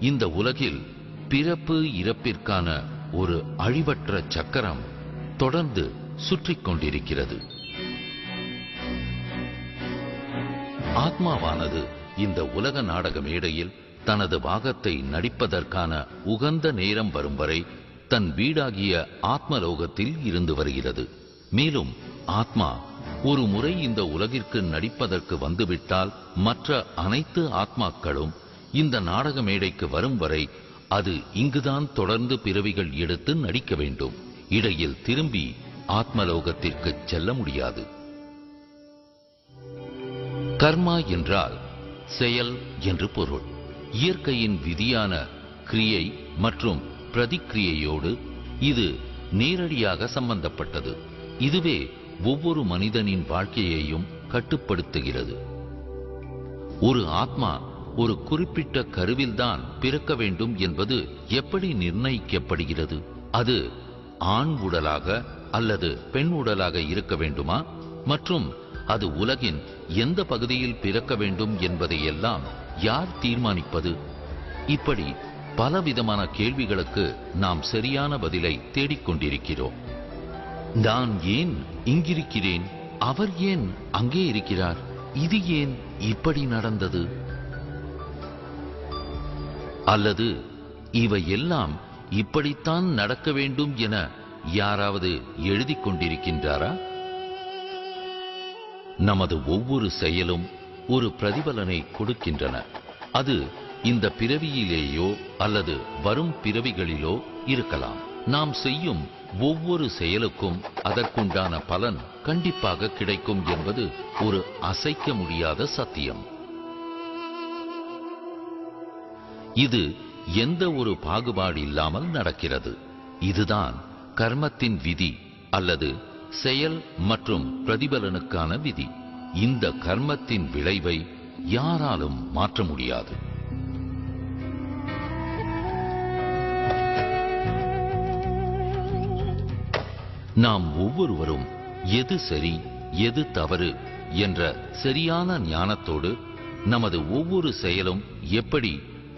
இந்த உலகில் பிறப்பு இறப்பிற்கான ஒரு அழிவற்ற சக்கரம் தொடர்ந்து சுற்றிக் கொண்டிருக்கிறது. ஆத்மாவானது இந்த உலக நாடக மேடையில் தனது பாகத்தை நடிப்பதற்கான உகந்த நேரம் வரும் வரை தன் வீடாகிய ஆத்மலோகத்தில் இருந்து வருகிறது. மேலும் ஆத்மா ஒரு முறை இந்த உலகிற்கு நடிப்பதற்கு வந்துவிட்டால் மற்ற அனைத்து ஆத்மாக்களும் இந்த நாடக மேடைக்கு வரும் வரை அது இங்குதான் தொடர்ந்து பிறவிகள் எடுத்து நடிக்க வேண்டும். இடையில் திரும்பி ஆத்மலோகத்திற்கு செல்ல முடியாது. கர்மா என்றால் செயல் என்று பொருள். இயற்கையின் விதியான கிரியை மற்றும் பிரதிக்கிரியையோடு இது நேரடியாக சம்பந்தப்பட்டது. இதுவே ஒவ்வொரு மனிதனின் வாழ்க்கையையும் கட்டுப்படுத்துகிறது. ஒரு ஆத்மா ஒரு குறிப்பிட்ட கருவில்தான் பிறக்க வேண்டும் என்பது எப்படி நிர்ணயிக்கப்படுகிறது? அது ஆண் உடலாக அல்லது பெண் உடலாக இருக்க வேண்டுமா? மற்றும் அது உலகின் எந்த பகுதியில் பிறக்க வேண்டும் என்பதையெல்லாம் யார் தீர்மானிப்பது? இப்படி பலவிதமான கேள்விகளுக்கு நாம் சரியான பதிலை தேடிக்கொண்டிருக்கிறோம். நான் ஏன் இங்கிருக்கிறேன்? அவர் ஏன் அங்கே இருக்கிறார்? இது ஏன் இப்படி நடந்தது? அல்லது இவையெல்லாம் இப்படித்தான் நடக்க வேண்டும் என யாராவது எழுதி கொண்டிருக்கின்றாரா? நமது ஒவ்வொரு செயலும் ஒரு பிரதிபலனை கொடுக்கின்றன. அது இந்த பிறவியிலேயோ அல்லது வரும் பிறவிகளிலோ இருக்கலாம். நாம் செய்யும் ஒவ்வொரு செயலுக்கும் அதற்குண்டான பலன் கண்டிப்பாக கிடைக்கும் என்பது ஒரு அசைக்க முடியாத சத்தியம். இது எந்த ஒரு பாகுபாடு இல்லாமல் நடக்கிறது. இதுதான் கர்மத்தின் விதி அல்லது செயல் மற்றும் பிரதிபலனுக்கான விதி. இந்த கர்மத்தின் விளைவை யாராலும் மாற்ற முடியாது. நாம் ஒவ்வொருவரும் எது சரி எது தவறு என்ற சரியான ஞானத்தோடு நமது ஒவ்வொரு செயலும் எப்படி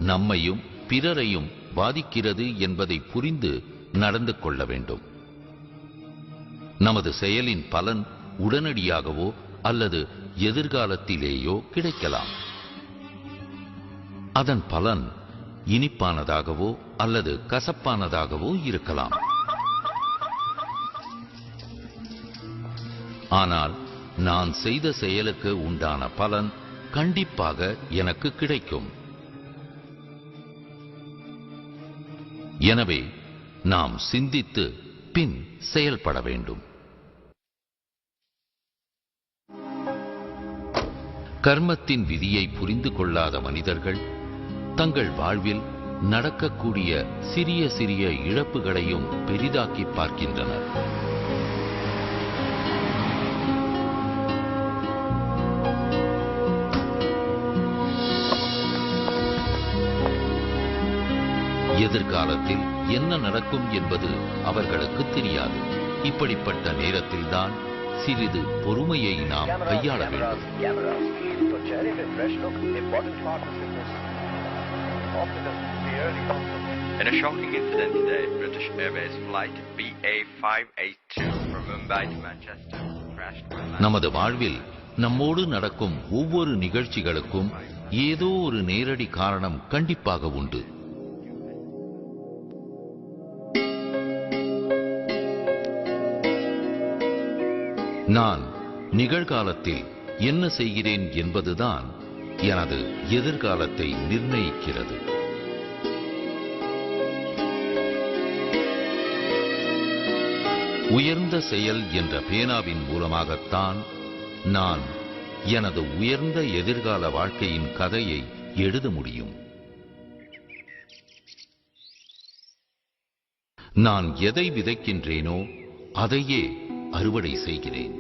நம்மையும் பிறரையும் பாதிக்கிறது என்பதை புரிந்து நடந்து கொள்ள வேண்டும். நமது செயலின் பலன் உடனடியாகவோ அல்லது எதிர்காலத்திலேயோ கிடைக்கலாம். அதன் பலன் இனிப்பானதாகவோ அல்லது கசப்பானதாகவோ இருக்கலாம். ஆனால் நான் செய்த செயலுக்கு உண்டான பலன் கண்டிப்பாக எனக்கு கிடைக்கும். எனவே நாம் சிந்தித்து பின் செயல்பட வேண்டும். கர்மத்தின் விதியை புரிந்து கொள்ளாத மனிதர்கள் தங்கள் வாழ்வில் நடக்கக்கூடிய சிறிய சிறிய இழப்புகளையும் பெரிதாக்கி பார்க்கின்றனர். எதிர்காலத்தில் என்ன நடக்கும் என்பது அவர்களுக்கு தெரியாது. இப்படிப்பட்ட நேரத்தில்தான் சிறிது பொறுமையை நாம் கையாள வேண்டும். In a shocking incident today, British Airways flight BA582 from Mumbai to Manchester crashed. நமது வாழ்வில் நம்மோடு நடக்கும் ஒவ்வொரு நிகழ்ச்சிகளுக்கும் ஏதோ ஒரு நேரடி காரணம் கண்டிப்பாக உண்டு. நான் நிகழ்காலத்தில் என்ன செய்கிறேன் என்பதுதான் எனது எதிர்காலத்தை நிர்ணயிக்கிறது. உயர்ந்த செயல் என்ற பேனாவின் மூலமாகத்தான் நான் எனது உயர்ந்த எதிர்கால வாழ்க்கையின் கதையை எழுத முடியும். நான் எதை விதைக்கின்றேனோ அதையே அறுவடை செய்கிறேன்.